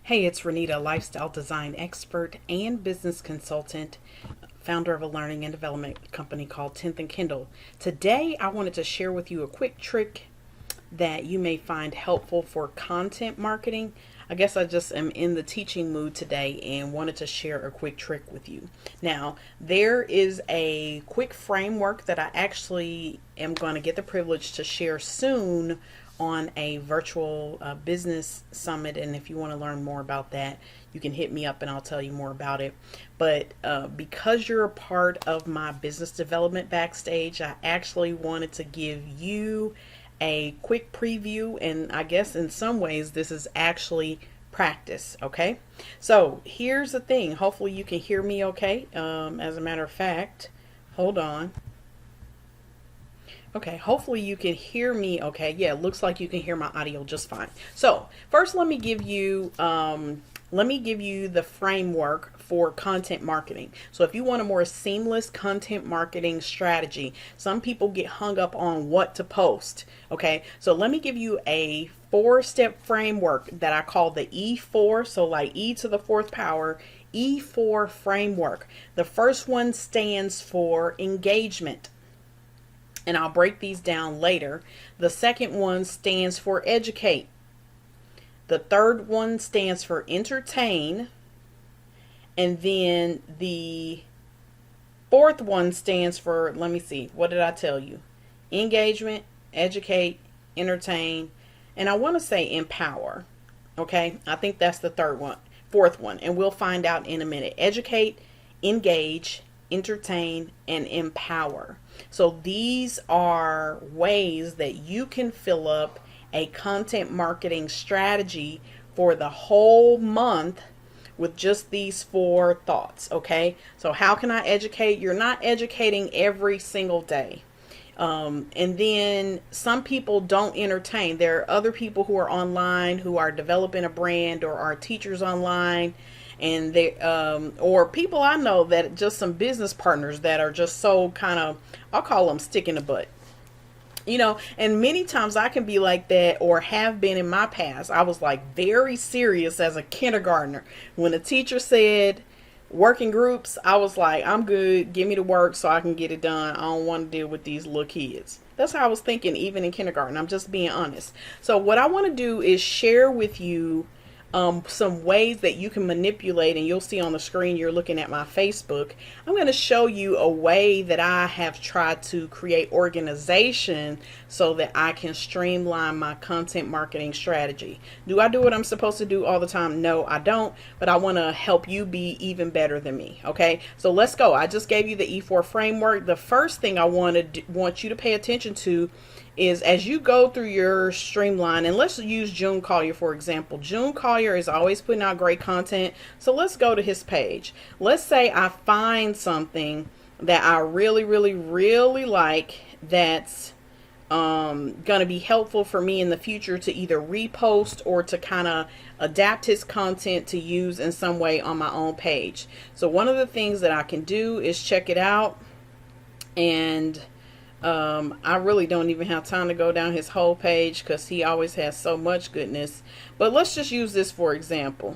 Hey, it's Renita, lifestyle design expert and business consultant, founder of a learning and development company called 10th and Kindle. Today, I wanted to share with you a quick trick that you may find helpful for content marketing. I guess I just am in the teaching mood today and wanted to share a quick trick with you. Now, there is a quick framework that I actually am going to get the privilege to share soon on a virtual business summit. And if you want to learn more about that, you can hit me up and I'll tell you more about it. But because you're a part of my business development Backstage, I actually wanted to give you a quick preview, and I guess in some ways this is actually practice. Okay, so here's the thing. Hopefully you can hear me okay. As a matter of fact, hold on. Okay, hopefully you can hear me okay. Yeah, it looks like you can hear my audio just fine. So first, let me give you the framework for content marketing. So if you want a more seamless content marketing strategy, some people get hung up on what to post. Okay, so let me give you a 4-step framework that I call the E4. So like E to the fourth power, E4 framework. The first one stands for engagement, and I'll break these down later. The second one stands for educate. The third one stands for entertain. And then the fourth one stands for, let me see, what did I tell you? Engagement, educate, entertain, and I want to say empower. Okay, I think that's the fourth one, and we'll find out in a minute. Educate, engage, entertain, and empower. So these are ways that you can fill up a content marketing strategy for the whole month with just these 4 thoughts. Okay, so how can I educate? You're not educating every single day. And then some people don't entertain. There are other people who are online who are developing a brand, or are teachers online, and they or people I know that just some business partners that are just so kind of, I'll call them stick in the butt. And many times I can be like that, or have been in my past. I was like very serious as a kindergartner. When a teacher said working groups, I was like, I'm good. Give me the work so I can get it done. I don't want to deal with these little kids. That's how I was thinking even in kindergarten. I'm just being honest. So what I want to do is share with you some ways that you can manipulate, and you'll see on the screen, you're looking at my Facebook. I'm going to show you a way that I have tried to create organization so that I can streamline my content marketing strategy. Do I do what I'm supposed to do all the time? No, I don't, but I want to help you be even better than me. Okay, so let's go. I just gave you the E4 framework. The first thing I want you to pay attention to is, as you go through your streamline, and let's use June Collier for example. June Collier is always putting out great content, so let's go to his page. Let's say I find something that I really, really, really like, that's going to be helpful for me in the future to either repost or to kind of adapt his content to use in some way on my own page. So one of the things that I can do is check it out, and I really don't even have time to go down his whole page because he always has so much goodness. But let's just use this for example.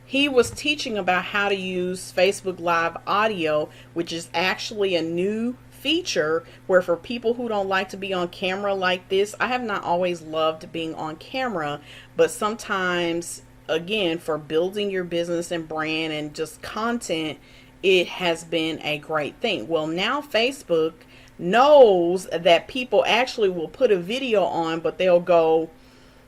He was teaching about how to use Facebook Live audio, which is actually a new feature where, for people who don't like to be on camera like this, I have not always loved being on camera, but sometimes, again, for building your business and brand and just content, it has been a great thing. Well, now Facebook knows that people actually will put a video on, but they'll go,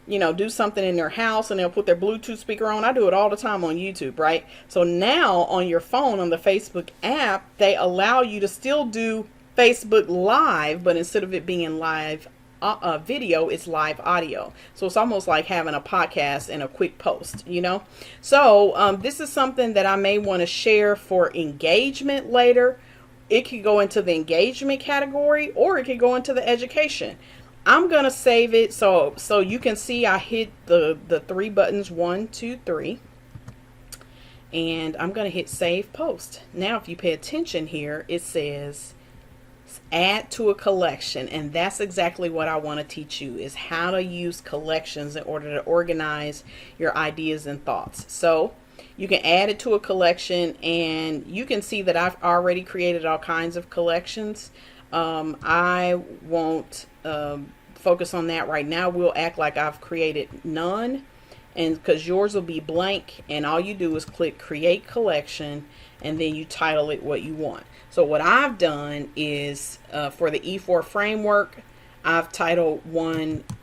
do something in their house and they'll put their Bluetooth speaker on. I do it all the time on YouTube, right? So now on your phone, on the Facebook app, they allow you to still do Facebook Live, but instead of it being live video, it's live audio. So it's almost like having a podcast and a quick post, So this is something that I may want to share for engagement later. It could go into the engagement category, or it could go into the education. I'm gonna save it so you can see I hit the 3 buttons, 1, 2, 3, and I'm gonna hit save post. Now if you pay attention here, it says add to a collection. And that's exactly what I want to teach you, is how to use collections in order to organize your ideas and thoughts. So you can add it to a collection, and you can see that I've already created all kinds of collections. I won't focus on that right now. We'll act like I've created none, and because yours will be blank, and all you do is click create collection, and then you title it what you want. So what I've done is for the E4 framework, I've titled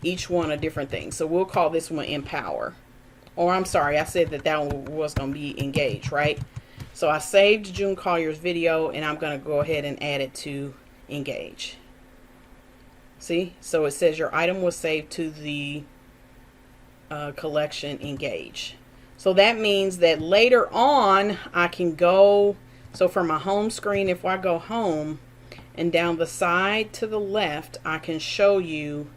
each one a different thing. So we'll call this one Empower. Or I'm sorry, I said that one was going to be Engage, right? So I saved June Collier's video, and I'm going to go ahead and add it to Engage. See? So it says your item was saved to the collection Engage. So that means that later on I can go, so for my home screen, if I go home and down the side to the left, I can show you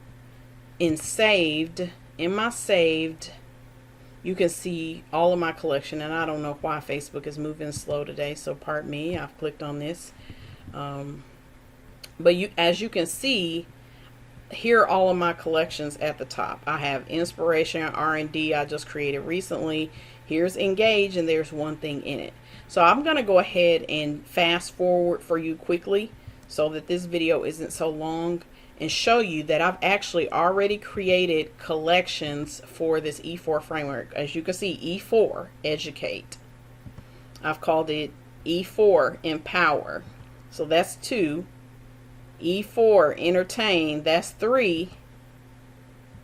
in my saved, you can see all of my collection. And I don't know why Facebook is moving slow today, so pardon me, I've clicked on this. But as you can see, here are all of my collections at the top. I have Inspiration, R&D I just created recently. Here's Engage, and there's one thing in it. So I'm going to go ahead and fast forward for you quickly so that this video isn't so long, and show you that I've actually already created collections for this E4 framework. As you can see, E4, Educate. I've called it E4, Empower. So that's 2. E4, Entertain. That's 3.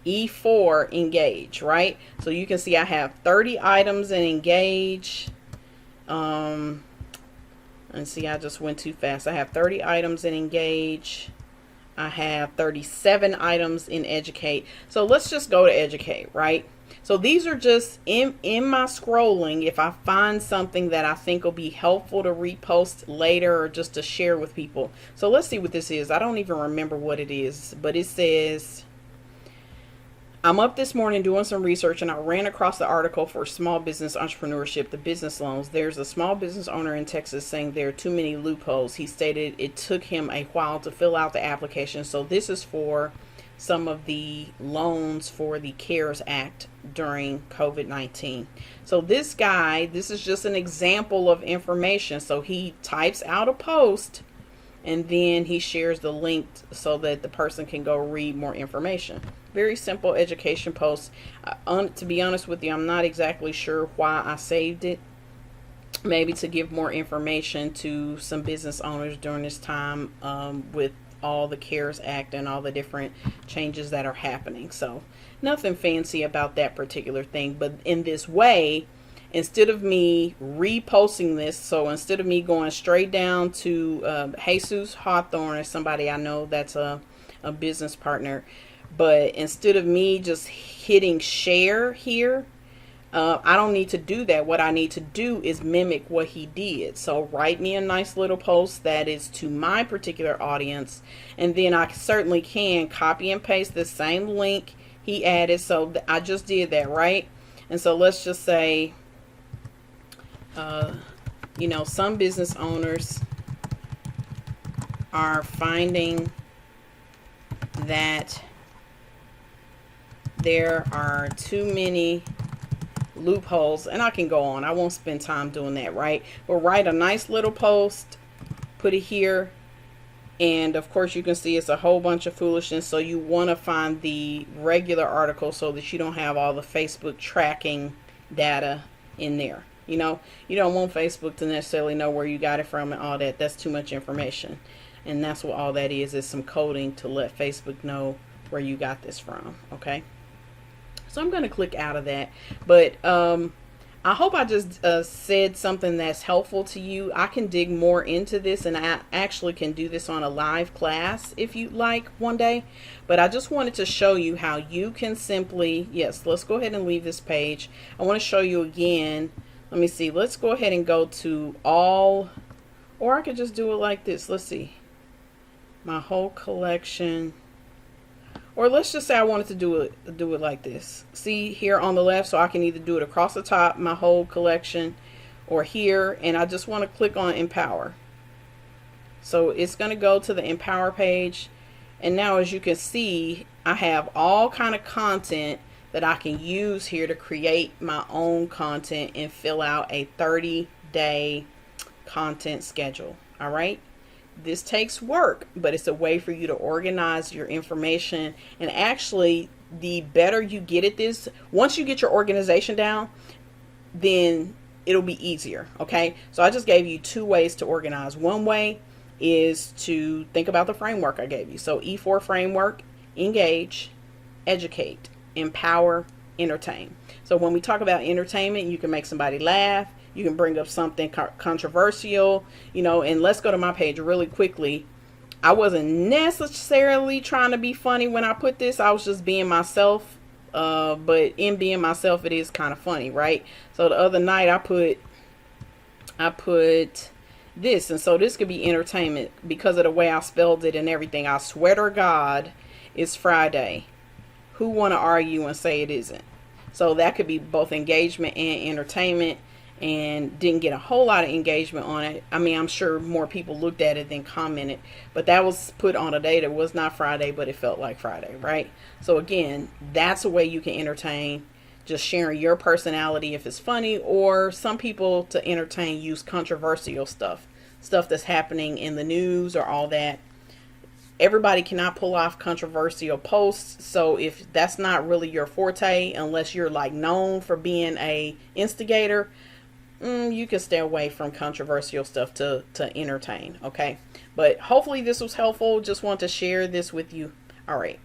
E4, Engage, right? So you can see I have 30 items in Engage. And see, I just went too fast. I have 30 items in Engage. I have 37 items in Educate. So let's just go to Educate, right? So these are just in my scrolling. If I find something that I think will be helpful to repost later or just to share with people. So let's see what this is. I don't even remember what it is, but it says, I'm up this morning doing some research, and I ran across the article for small business entrepreneurship, the business loans. There's a small business owner in Texas saying there are too many loopholes. He stated it took him a while to fill out the application. So this is for some of the loans for the CARES Act during COVID-19. So this guy, this is just an example of information. So he types out a post, and then he shares the link so that the person can go read more information. Very simple education post. To be honest with you, I'm not exactly sure why I saved it. Maybe to give more information to some business owners during this time with all the CARES Act and all the different changes that are happening. So nothing fancy about that particular thing. But in this way, instead of me reposting this, so instead of me going straight down to Jesus Hawthorne, as somebody I know that's a business partner, but instead of me just hitting share here, I don't need to do that. What I need to do is mimic what he did. So write me a nice little post that is to my particular audience, and then I certainly can copy and paste the same link he added. So I just did that, right? And so let's just say, you know, some business owners are finding that there are too many loopholes, and I can go on. I won't spend time doing that, right? But write a nice little post, put it here, and of course you can see it's a whole bunch of foolishness. So you want to find the regular article so that you don't have all the Facebook tracking data in there. You know, you don't want Facebook to necessarily know where you got it from and all that. That's too much information, and that's what all that is some coding to let Facebook know where you got this from. Okay, so I'm going to click out of that, but I hope I just said something that's helpful to you. I can dig more into this, and I actually can do this on a live class if you'd like one day, but I just wanted to show you how you can simply, yes, let's go ahead and leave this page. I want to show you again. Let me see. Let's go ahead and go to all, or I could just do it like this. Let's see. My whole collection. Or let's just say I wanted to do it like this. See here on the left, so I can either do it across the top, my whole collection, or here, and I just want to click on Empower. So it's going to go to the Empower page. And now, as you can see, I have all kind of content that I can use here to create my own content and fill out a 30-day content schedule. All right. This takes work, but it's a way for you to organize your information. And actually, the better you get at this, once you get your organization down, then it'll be easier. Okay. So I just gave you 2 ways to organize. One way is to think about the framework I gave you. So E4 framework: engage, educate, empower, entertain. So when we talk about entertainment, you can make somebody laugh. You can bring up something controversial, and let's go to my page really quickly. I wasn't necessarily trying to be funny when I put this. I was just being myself. But in being myself, it is kind of funny, right? So the other night I put this, and so this could be entertainment because of the way I spelled it and everything. I swear to God, it's Friday. Who want to argue and say it isn't? So that could be both engagement and entertainment, and didn't get a whole lot of engagement on it. I mean, I'm sure more people looked at it than commented, but that was put on a day that was not Friday, but it felt like Friday, right? So again, that's a way you can entertain, just sharing your personality if it's funny, or some people to entertain use controversial stuff that's happening in the news or all that. Everybody cannot pull off controversial posts, so if that's not really your forte, unless you're like known for being a instigator, you can stay away from controversial stuff to entertain. Okay, but hopefully this was helpful. Just want to share this with you. All right.